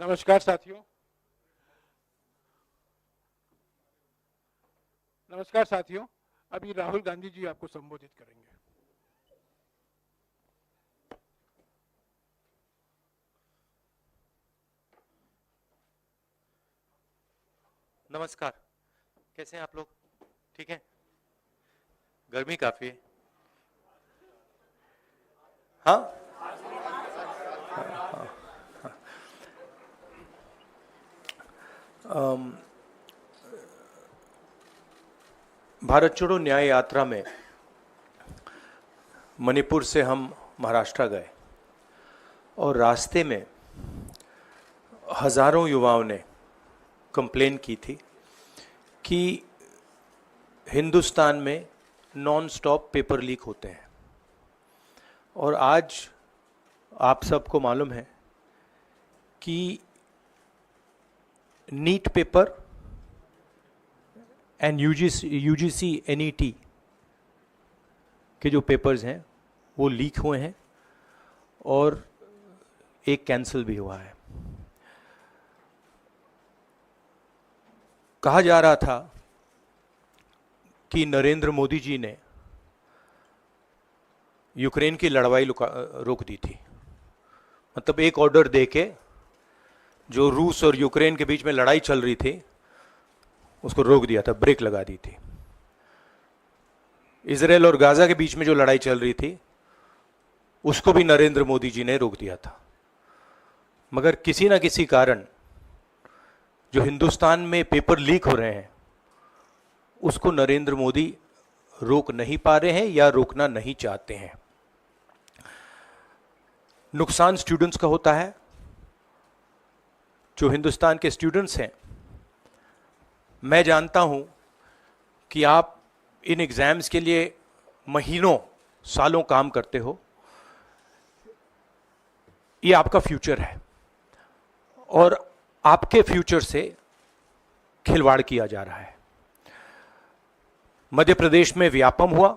नमस्कार साथियों। नमस्कार साथियों, अभी राहुल गांधी जी आपको संबोधित करेंगे। नमस्कार, कैसे हैं आप लोग? ठीक है? गर्मी काफी है। हाँ? भारत छोड़ो न्याय यात्रा में मणिपुर से हम महाराष्ट्र गए और रास्ते में हजारों युवाओं ने कंप्लेन की थी कि हिंदुस्तान में नॉन स्टॉप पेपर लीक होते हैं। और आज आप सबको मालूम है कि NEET paper and UGC NET के जो पेपर्स हैं वो लीक हुए हैं और एक कैंसिल भी हुआ है। कहा जा रहा था कि नरेंद्र मोदी जी ने यूक्रेन की लड़ाई रोक दी थी। मतलब एक ऑर्डर देके जो रूस और यूक्रेन के बीच में लड़ाई चल रही थी उसको रोक दिया था, ब्रेक लगा दी थी। इजराइल और गाजा के बीच में जो लड़ाई चल रही थी उसको भी नरेंद्र मोदी जी ने रोक दिया था। मगर किसी ना किसी कारण जो हिंदुस्तान में पेपर लीक हो रहे हैं उसको नरेंद्र मोदी रोक नहीं पा रहे हैं या रोकना नहीं चाहते हैं। नुकसान स्टूडेंट्स का होता है। जो हिंदुस्तान के स्टूडेंट्स हैं, मैं जानता हूं कि आप इन एग्जाम्स के लिए महीनों सालों काम करते हो। ये आपका फ्यूचर है और आपके फ्यूचर से खिलवाड़ किया जा रहा है। मध्य प्रदेश में व्यापम हुआ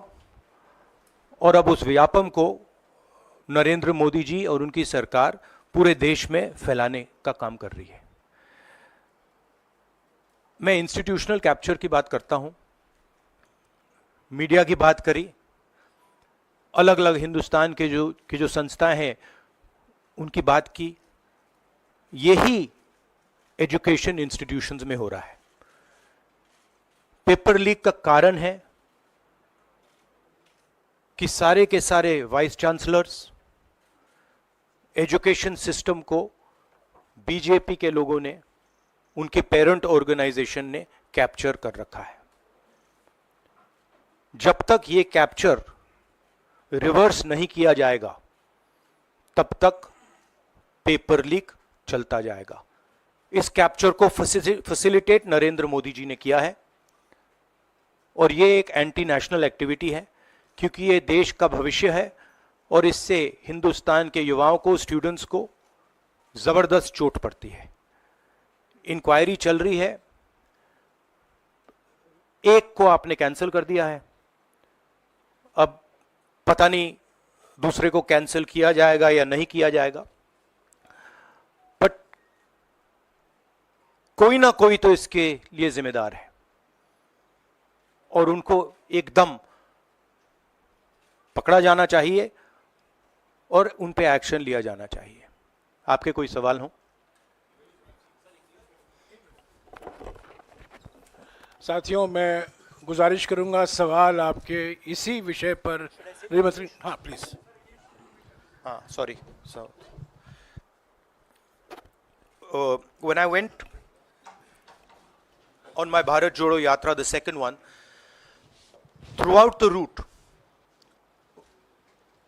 और अब उस व्यापम को नरेंद्र मोदी जी और उनकी सरकार पूरे देश में फैलाने का काम कर रही है। मैं इंस्टीट्यूशनल कैप्चर की बात करता हूं, मीडिया की बात करी, अलग अलग हिंदुस्तान के जो संस्थाएं हैं उनकी बात की। यही एजुकेशन इंस्टीट्यूशंस में हो रहा है। पेपर लीक का कारण है कि सारे के सारे वाइस चांसलर्स, एजुकेशन सिस्टम को बीजेपी के लोगों ने, उनके पेरेंट ऑर्गेनाइजेशन ने कैप्चर कर रखा है। जब तक ये कैप्चर रिवर्स नहीं किया जाएगा तब तक पेपर लीक चलता जाएगा। इस कैप्चर को फैसिलिटेट नरेंद्र मोदी जी ने किया है और ये एक एंटी नेशनल एक्टिविटी है क्योंकि ये देश का भविष्य है और इससे हिंदुस्तान के युवाओं को, स्टूडेंट्स को जबरदस्त चोट पड़ती है। इंक्वायरी चल रही है, एक को आपने कैंसिल कर दिया है, अब पता नहीं दूसरे को कैंसिल किया जाएगा या नहीं किया जाएगा। बट कोई ना कोई तो इसके लिए जिम्मेदार है और उनको एकदम पकड़ा जाना चाहिए और उन पे एक्शन लिया जाना चाहिए। आपके कोई सवाल हो? साथियों, मैं गुजारिश करूंगा सवाल आपके इसी विषय पर। हाँ प्लीज। हाँ, sorry. When I went on my Bharat Jodo Yatra, the second one, throughout the route,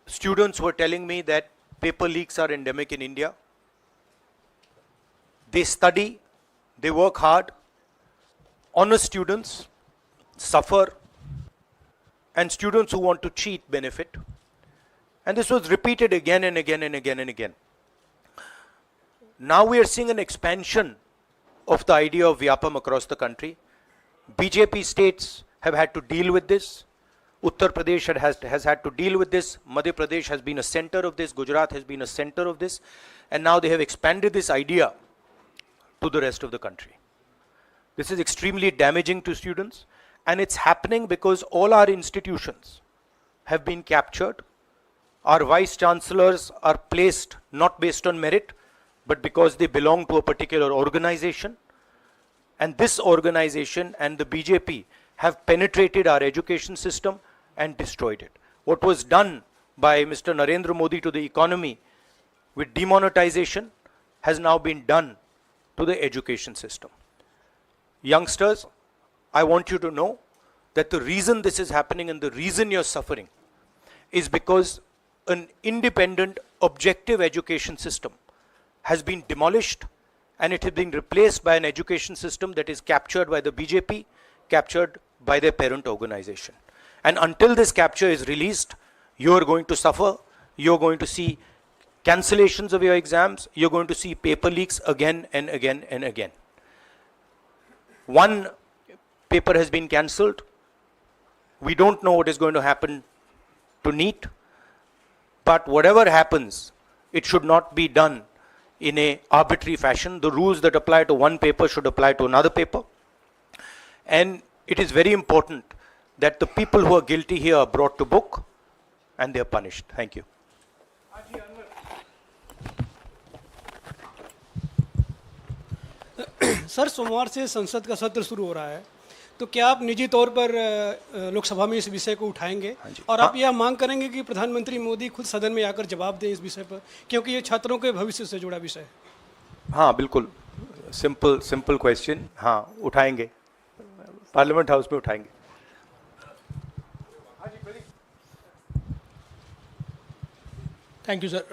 students were telling me that paper leaks are endemic in India. They study, they work hard, honest students suffer, and students who want to cheat benefit. And this was repeated again and again and again and again. Now we are seeing an expansion of the idea of Vyapam across the country. BJP states have had to deal with this. Uttar Pradesh has had to deal with this. Madhya Pradesh has been a center of this. Gujarat has been a center of this. And now they have expanded this idea to the rest of the country. This is extremely damaging to students, and it's happening because all our institutions have been captured. Our vice chancellors are placed not based on merit, but because they belong to a particular organization. And this organization and the BJP have penetrated our education system and destroyed it. What was done by Mr. Narendra Modi to the economy with demonetization has now been done to the education system. Youngsters, I want you to know that the reason this is happening and the reason you're suffering is because an independent, objective education system has been demolished, and it has been replaced by an education system that is captured by the BJP, captured by their parent organization. And until this capture is released, you are going to suffer. You're going to see cancellations of your exams. You're going to see paper leaks again and again and again. One paper has been cancelled. We don't know what is going to happen to NEET. But whatever happens, it should not be done in a arbitrary fashion. The rules that apply to one paper should apply to another paper. And it is very important that the people who are guilty here are brought to book and they are punished. Thank you. Sir, सोमवार से संसद का सत्र शुरू हो रहा है, तो क्या आप निजी तौर पर लोकसभा में इस विषय को उठाएंगे और आप यह मांग करेंगे कि प्रधानमंत्री मोदी खुद सदन में आकर जवाब दें इस विषय पर, क्योंकि ये छात्रों के भविष्य से जुड़ा विषय है? हाँ, बिल्कुल, सिंपल क्वेश्चन. हाँ, उठाएंगे, पार्लियामेंट हाउस में उठाएंगे. Thank you sir.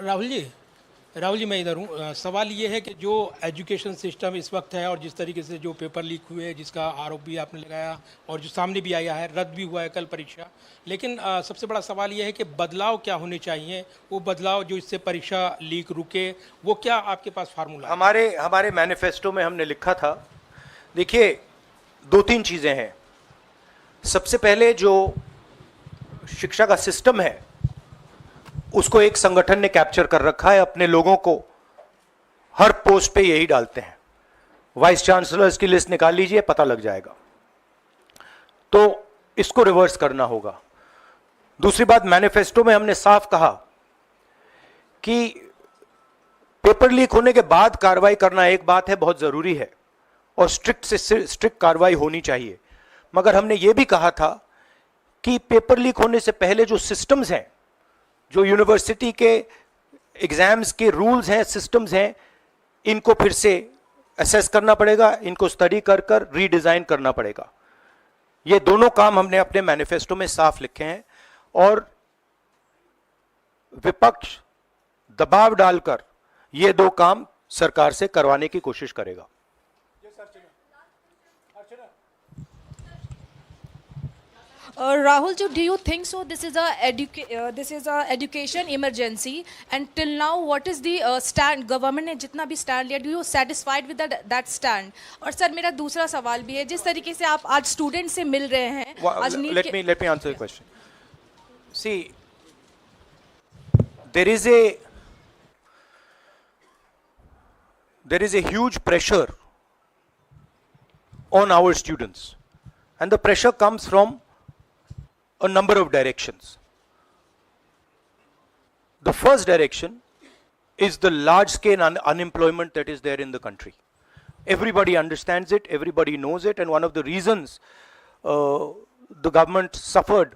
Rahul ji मैं इधर हूँ. सवाल ये है कि जो एजुकेशन सिस्टम इस वक्त है और जिस तरीके से जो पेपर लीक हुए, जिसका आरोप भी आपने लगाया और जो सामने भी आया है, रद्द भी हुआ है कल परीक्षा, लेकिन सबसे बड़ा सवाल ये है कि बदलाव क्या होने चाहिए, वो बदलाव जो इससे परीक्षा लीक रुके, वो क्या आपके पास फार्मूला? हमारे मैनिफेस्टो में हमने लिखा था. देखिए, 2-3 चीज़ें हैं. सबसे पहले जो शिक्षा का सिस्टम है उसको एक संगठन ने कैप्चर कर रखा है. अपने लोगों को हर पोस्ट पे यही डालते हैं. वाइस चांसलर्स की लिस्ट निकाल लीजिए, पता लग जाएगा. तो इसको रिवर्स करना होगा. दूसरी बात, मैनिफेस्टो में हमने साफ कहा कि पेपर लीक होने के बाद कार्रवाई करना एक बात है, बहुत जरूरी है, और स्ट्रिक्ट से स्ट्रिक्ट कार्रवाई होनी चाहिए. मगर हमने यह भी कहा था कि पेपर लीक होने से पहले जो सिस्टम्स हैं, जो यूनिवर्सिटी के एग्जाम्स के रूल्स हैं, सिस्टम्स हैं, इनको फिर से असेस करना पड़ेगा, इनको स्टडी कर रीडिजाइन करना पड़ेगा. ये दोनों काम हमने अपने मैनिफेस्टो में साफ लिखे हैं, और विपक्ष दबाव डालकर ये दो काम सरकार से करवाने की कोशिश करेगा. Rahul, do you think so? This is a education emergency, and till now, what is the stand? Government ने जितना भी stand लिया, do you satisfied with that stand? और सर, मेरा दूसरा सवाल भी है, जिस तरीके से आप आज स्टूडेंट से मिल रहे हैं, आज let me answer the question. See, there is a huge pressure on our students, and the pressure comes from a number of directions. The first direction is the large scale unemployment that is there in the country. Everybody understands it, everybody knows it, and one of the reasons the government suffered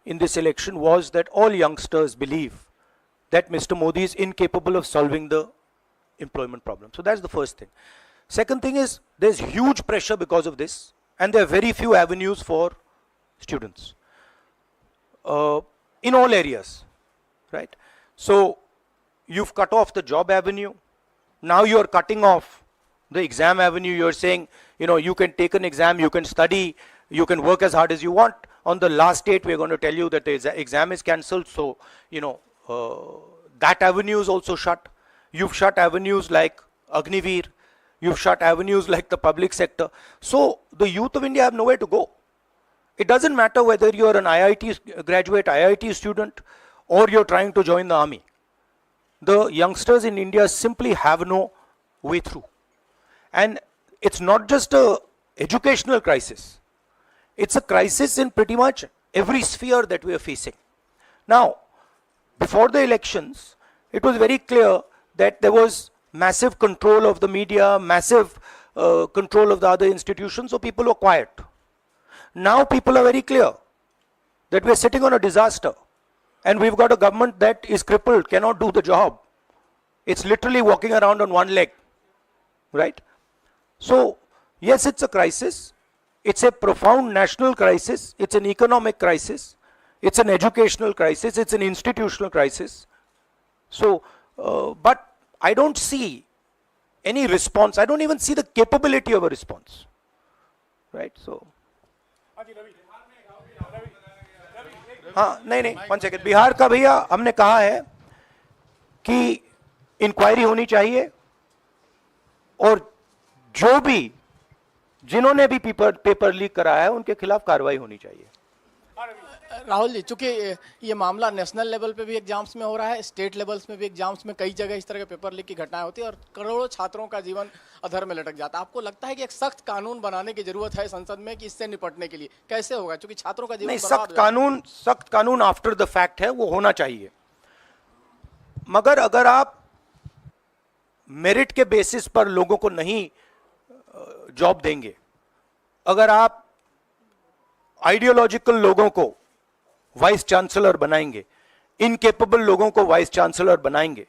in this election was that all youngsters believe that Mr. Modi is incapable of solving the employment problem. So that's the first thing. Second thing is, there's huge pressure because of this, and there are very few avenues for students. In all areas, right? So you've cut off the job avenue. Now you're cutting off the exam avenue. You're saying, you can take an exam, you can study, you can work as hard as you want. On the last date, we're going to tell you that the exam is cancelled. So, that avenue is also shut. You've shut avenues like Agniveer. You've shut avenues like the public sector. So the youth of India have nowhere to go. It doesn't matter whether you're an IIT graduate, IIT student, or you're trying to join the army. The youngsters in India simply have no way through. And it's not just a educational crisis. It's a crisis in pretty much every sphere that we are facing. Now, before the elections, it was very clear that there was massive control of the media, massive control of the other institutions, so people were quiet. Now people are very clear that we are sitting on a disaster and we've got a government that is crippled, cannot do the job. It's literally walking around on one leg, right? So, yes, it's a crisis. It's a profound national crisis. It's an economic crisis. It's an educational crisis. It's an institutional crisis. So, but I don't see any response. I don't even see the capability of a response, right? So, हाँ नहीं 1 second, Bihar का भैया हमने कहा है कि inquiry होनी चाहिए और जो भी जिन्होंने भी पेपर लीक कराया है उनके खिलाफ कार्रवाई होनी चाहिए। राहुल जी, चूंकि ये मामला नेशनल लेवल पे भी एग्जाम्स में हो रहा है, स्टेट लेवल्स में भी एग्जाम्स में कई जगह इस तरह के पेपर लीक की घटनाएं होती है और करोड़ों छात्रों का जीवन अधर में लटक जाता है। आपको लगता है कि एक सख्त कानून बनाने की जरूरत है संसद में कि इससे निपटने के लिए? कैसे होगा, क्योंकि छात्रों का जीवन नहीं, बर्बाद सख्त कानून आफ्टर द फैक्ट है, वो होना चाहिए। मगर अगर आप मेरिट के बेसिस पर लोगों को नहीं जॉब देंगे, अगर आप आइडियोलॉजिकल लोगों को वाइस चांसलर बनाएंगे, इनकेपेबल लोगों को वाइस चांसलर बनाएंगे,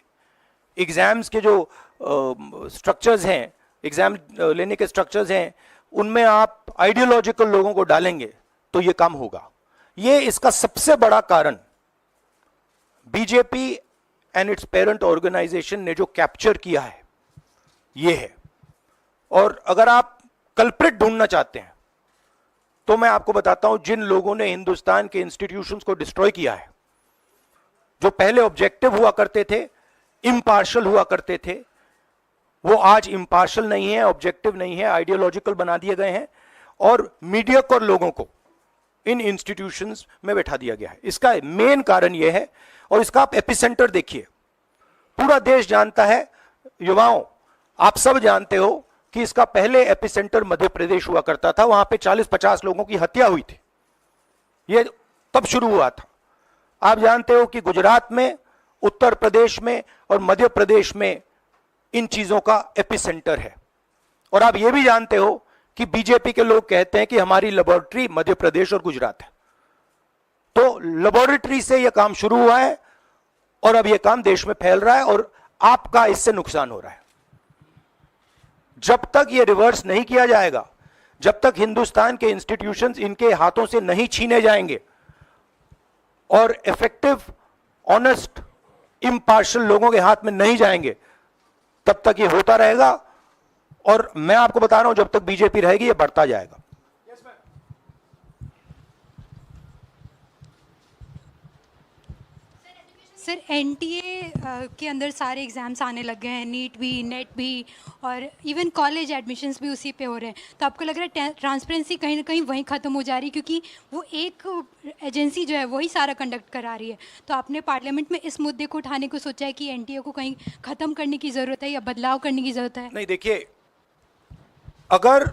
एग्जाम्स के जो स्ट्रक्चर्स हैं, एग्जाम लेने के स्ट्रक्चर्स हैं, उनमें आप आइडियोलॉजिकल लोगों को डालेंगे तो ये काम होगा। ये इसका सबसे बड़ा कारण BJP and its parent organisation ने जो कैप्चर किया है ये है। और अगर आप कल्प्रिट ढूंढना चाहते हैं तो मैं आपको बताता हूं, जिन लोगों ने हिंदुस्तान के इंस्टीट्यूशंस को डिस्ट्रॉय किया है, जो पहले ऑब्जेक्टिव हुआ करते थे, इम्पार्शल हुआ करते थे, वो आज इम्पार्शल नहीं है, ऑब्जेक्टिव नहीं है, आइडियोलॉजिकल बना दिए गए हैं और मीडियोकर लोगों को इन इंस्टीट्यूशंस में बैठा दिया गया है। इसका मेन कारण यह है, और इसका आप एपिसेंटर देखिए, पूरा देश जानता है, युवाओं आप सब जानते हो कि इसका पहले एपिसेंटर मध्य प्रदेश हुआ करता था, वहां पे 40-50 लोगों की हत्या हुई थी, ये तब शुरू हुआ था। आप जानते हो कि गुजरात में, उत्तर प्रदेश में और मध्य प्रदेश में इन चीजों का एपिसेंटर है। और आप ये भी जानते हो कि बीजेपी के लोग कहते हैं कि हमारी लेबोरेटरी मध्य प्रदेश और गुजरात है। तो लेबोरेटरी से यह काम शुरू हुआ है और अब यह काम देश में फैल रहा है और आपका इससे नुकसान हो रहा है। जब तक ये रिवर्स नहीं किया जाएगा, जब तक हिंदुस्तान के इंस्टीट्यूशंस इनके हाथों से नहीं छीने जाएंगे और इफेक्टिव, ऑनेस्ट, इम्पार्शियल लोगों के हाथ में नहीं जाएंगे, तब तक ये होता रहेगा। और मैं आपको बता रहा हूं, जब तक बीजेपी रहेगी ये बढ़ता जाएगा। सर, एनटीए के अंदर सारे एग्ज़ाम्स आने लग गए हैं, नीट भी, नेट भी, और इवन कॉलेज एडमिशन्स भी उसी पे हो रहे हैं। तो आपको लग रहा है ट्रांसपेरेंसी कहीं ना कहीं वहीं ख़त्म हो जा रही है, क्योंकि वो एक एजेंसी जो है वही सारा कंडक्ट करा रही है। तो आपने पार्लियामेंट में इस मुद्दे को उठाने को सोचा है कि एनटीए को कहीं ख़त्म करने की ज़रूरत है या बदलाव करने की ज़रूरत है? नहीं, देखिए, अगर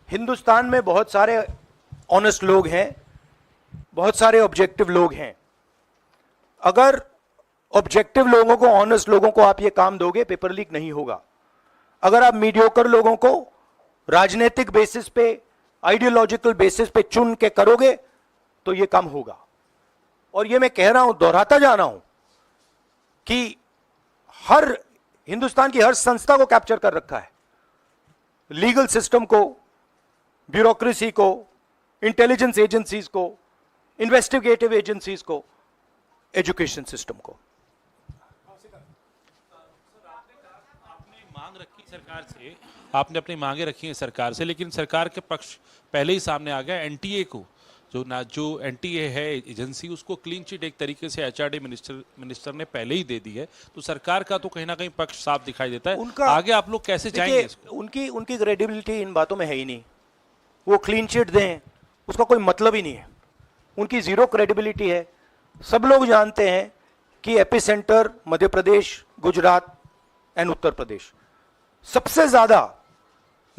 हिंदुस्तान में बहुत सारे ऑनेस्ट लोग हैं, बहुत सारे ऑब्जेक्टिव लोग हैं, अगर ऑब्जेक्टिव लोगों को, ऑनेस्ट लोगों को आप ये काम दोगे, पेपर लीक नहीं होगा। अगर आप मीडियोकर लोगों को राजनीतिक बेसिस पे, आइडियोलॉजिकल बेसिस पे चुन के करोगे तो ये काम होगा। और ये मैं कह रहा हूं, दोहराता जा रहा हूं कि हर हिंदुस्तान की हर संस्था को कैप्चर कर रखा है, लीगल सिस्टम को, ब्यूरोक्रेसी को, इंटेलिजेंस एजेंसीज को, इन्वेस्टिगेटिव एजेंसीज को, एजुकेशन सिस्टम को। आपने अपनी मांगे रखी हैं सरकार से, लेकिन सरकार के पक्ष पहले ही सामने आ गया। एनटीए को जो एनटीए है एजेंसी, उसको क्लीन चिट एक तरीके से एचआरडी मिनिस्टर ने पहले ही दे दी है। तो सरकार का तो कहीं ना कहीं पक्ष साफ दिखाई देता है। उनका आगे आप लोग कैसे जाएंगे? उनकी क्रेडिबिलिटी इन बातों में है ही नहीं। वो क्लीन चिट दें उसका कोई मतलब ही नहीं है, उनकी जीरो क्रेडिबिलिटी है। सब लोग जानते हैं कि एपिसेंटर मध्य प्रदेश, गुजरात एंड उत्तर प्रदेश। सबसे ज्यादा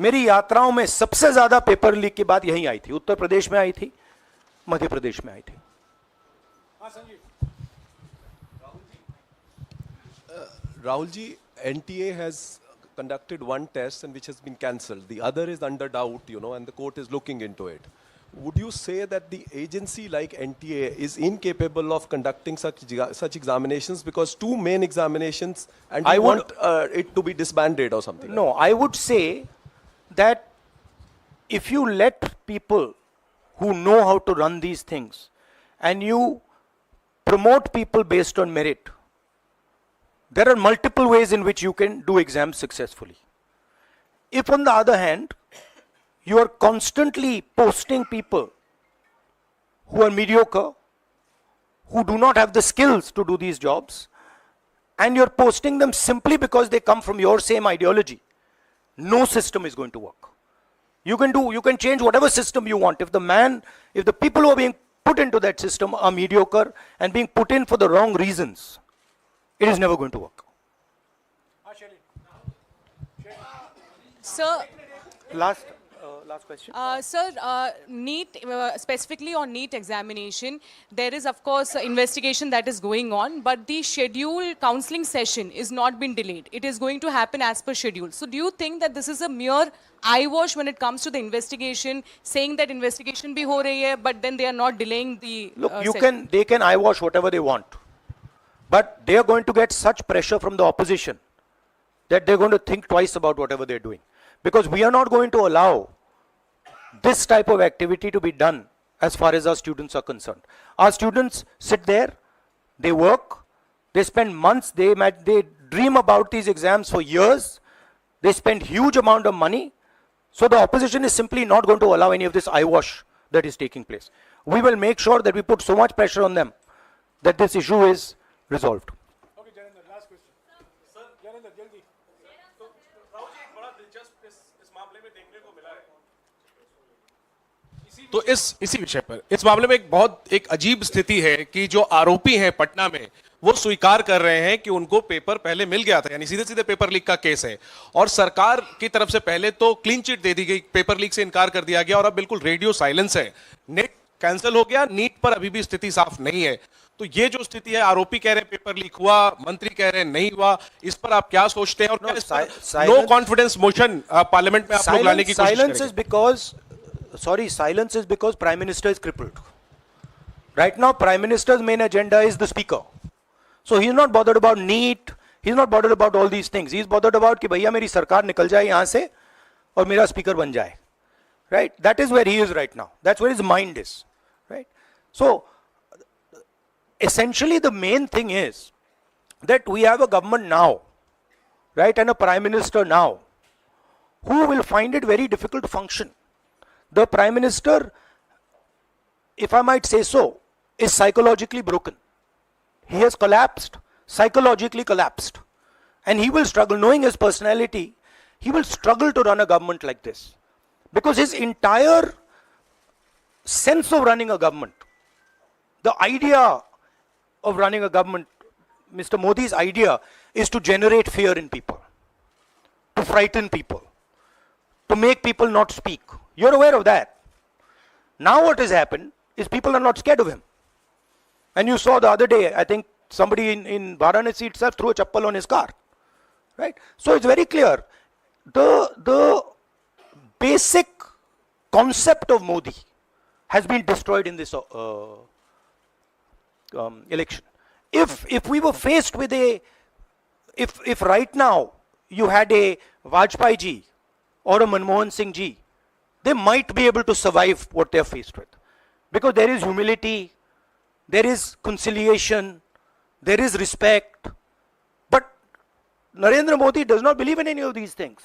मेरी यात्राओं में सबसे ज्यादा पेपर लीक की बात यहीं आई थी, उत्तर प्रदेश में आई थी, मध्य प्रदेश में आई थी। Rahul ji, NTA has conducted one test and which has been cancelled. The other is under doubt, and the court is looking into it. Would you say that the agency like NTA is incapable of conducting such examinations, because two main examinations, and I you would- want it to be disbanded or something? No, I would say that if you let people who know how to run these things and you promote people based on merit, there are multiple ways in which you can do exams successfully. If on the other hand, you are constantly posting people who are mediocre, who do not have the skills to do these jobs, and you're posting them simply because they come from your same ideology, no system is going to work. You can change whatever system you want. If the people who are being put into that system are mediocre and being put in for the wrong reasons, it is never going to work. Sir, Last question. Sir, NEET, specifically on NEET examination, there is of course an investigation that is going on, but the scheduled counselling session is not been delayed. It is going to happen as per schedule. So do you think that this is a mere eyewash when it comes to the investigation, saying that investigation bhi ho rahi hai, but then they are not delaying the Look, session? they can eyewash whatever they want, but they are going to get such pressure from the opposition that they're going to think twice about whatever they're doing. Because we are not going to allow this type of activity to be done as far as our students are concerned. Our students sit there, they work, they spend months, they dream about these exams for years, they spend huge amount of money. So the opposition is simply not going to allow any of this eyewash that is taking place. We will make sure that we put so much pressure on them that this issue is resolved. Okay, Janendra, last question. Sir, Janendra, jaldi. तो इसी विषय पर इस मामले में एक अजीब स्थिति है कि जो आरोपी हैं पटना में, वो स्वीकार कर रहे हैं कि उनको पेपर पहले मिल गया था, यानी सीधे सीधे पेपर लीक का केस है, और सरकार की तरफ से पहले तो क्लीन चिट दे दी गई, पेपर लीक से इनकार कर दिया गया, और अब बिल्कुल रेडियो साइलेंस है, नेट कैंसिल हो गया, नीट पर अभी भी स्थिति साफ नहीं है। तो ये जो स्थिति है, आरोपी कह रहे हैं पेपर लीक हुआ, मंत्री कह रहे हैं नहीं हुआ, इस पर आप क्या सोचते हैं? और नो कॉन्फिडेंस मोशन पार्लियामेंट में आप लोग लाने की कोशिश करेंगे? Silence is because Prime Minister is crippled. Right now, Prime Minister's main agenda is the Speaker. So he's not bothered about NEET, he's not bothered about all these things. He's bothered about कि भैया मेरी सरकार निकल जाए यहाँ से और मेरा Speaker बन जाए. Right? That is where he is right now. That's where his mind is. Right? So, essentially the main thing is that we have a government now, right, and a Prime Minister now, who will find it very difficult to function. The Prime Minister, if I might say so, is psychologically broken. He has collapsed, psychologically collapsed. And he will struggle, knowing his personality, he will struggle to run a government like this. Because his entire sense of running a government, the idea of running a government, Mr. Modi's idea is to generate fear in people, to frighten people, to make people not speak. You're aware of that. Now what has happened is people are not scared of him. And you saw the other day, I think somebody in Varanasi itself threw a chappal on his car. Right? So it's very clear. The basic concept of Modi has been destroyed in this election. If we were faced with if right now you had a Vajpayee ji or a Manmohan Singh ji, they might be able to survive what they are faced with. Because there is humility, there is conciliation, there is respect. But Narendra Modi does not believe in any of these things.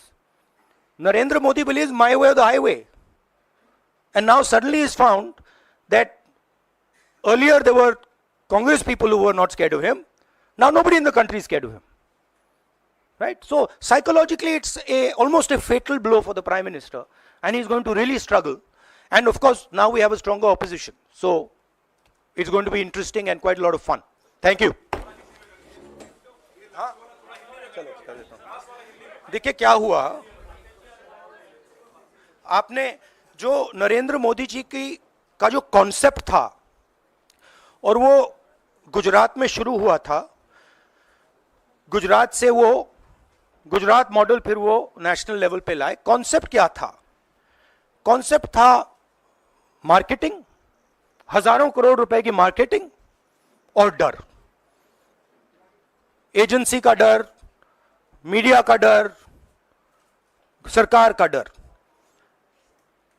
Narendra Modi believes my way or the highway. And now suddenly is found that earlier there were Congress people who were not scared of him. Now nobody in the country is scared of him. Right? So psychologically it's almost a fatal blow for the Prime Minister. And he's going to really struggle. And of course, now we have a stronger opposition. So, it's going to be interesting and quite a lot of fun. Thank you. देखिए क्या हुआ, आपने जो नरेंद्र मोदी जी की का जो concept था और वो गुजरात में शुरू हुआ था, गुजरात से वो गुजरात मॉडल फिर वो नेशनल लेवल पे लाए। कॉन्सेप्ट क्या था? कॉन्सेप्ट था मार्केटिंग, हजारों करोड़ रुपए की मार्केटिंग और डर, एजेंसी का डर, मीडिया का डर, सरकार का डर।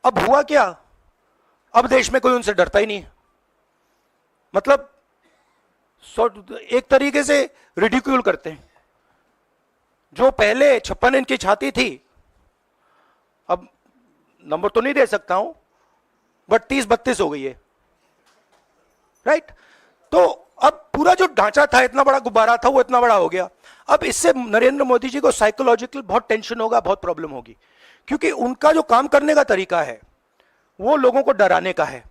अब हुआ क्या? अब देश में कोई उनसे डरता ही नहीं है। मतलब एक तरीके से रिडिक्यूल करते हैं। जो पहले 56 इंच की छाती थी, अब नंबर तो नहीं दे सकता हूं, बट 30-32 हो गई है, राइट? तो अब पूरा जो ढांचा था, इतना बड़ा गुब्बारा था, वो इतना बड़ा हो गया। अब इससे नरेंद्र मोदी जी को साइकोलॉजिकल बहुत टेंशन होगा, बहुत प्रॉब्लम होगी, क्योंकि उनका जो काम करने का तरीका है वो लोगों को डराने का है,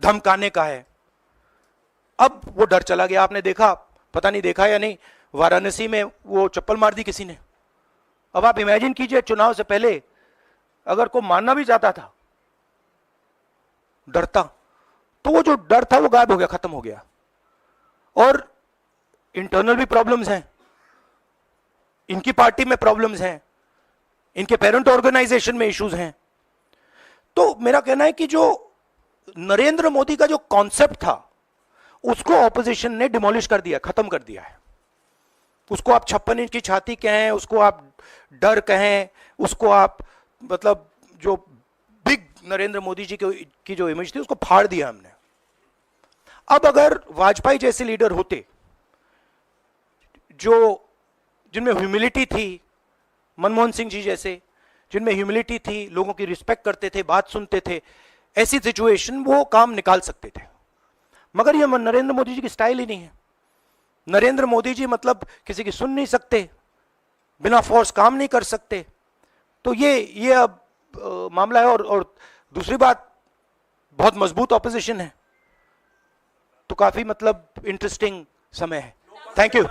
धमकाने का है। अब वो डर चला गया। आपने देखा, पता नहीं देखा या नहीं, वाराणसी में वो चप्पल मार दी किसी ने। अब आप इमेजिन कीजिए, चुनाव से पहले अगर कोई मारना भी चाहता था डरता, तो वो जो डर था वो गायब हो गया, खत्म हो गया। और इंटरनल भी प्रॉब्लम्स हैं, इनकी पार्टी में प्रॉब्लम्स हैं, इनके पेरेंट ऑर्गेनाइजेशन में इश्यूज हैं। तो मेरा कहना है कि जो नरेंद्र मोदी का जो कॉन्सेप्ट था उसको ऑपोजिशन ने डिमोलिश कर दिया, खत्म कर दिया है। उसको आप 56 इंच की छाती कहें, उसको आप डर कहें, उसको आप मतलब जो बिग नरेंद्र मोदी जी की जो इमेज थी उसको फाड़ दिया हमने। अब अगर वाजपेयी जैसे लीडर होते जो जिनमें ह्यूमिलिटी थी, मनमोहन सिंह जी जैसे जिनमें ह्यूमिलिटी थी, लोगों की रिस्पेक्ट करते थे, बात सुनते थे, ऐसी सिचुएशन वो काम निकाल सकते थे। मगर ये नरेंद्र मोदी जी की स्टाइल ही नहीं है। नरेंद्र मोदी जी मतलब किसी की सुन नहीं सकते, बिना फोर्स काम नहीं कर सकते। तो ये अब मामला है। और दूसरी बात, बहुत मजबूत ऑपोजिशन है, तो काफी मतलब इंटरेस्टिंग समय है। Thank you.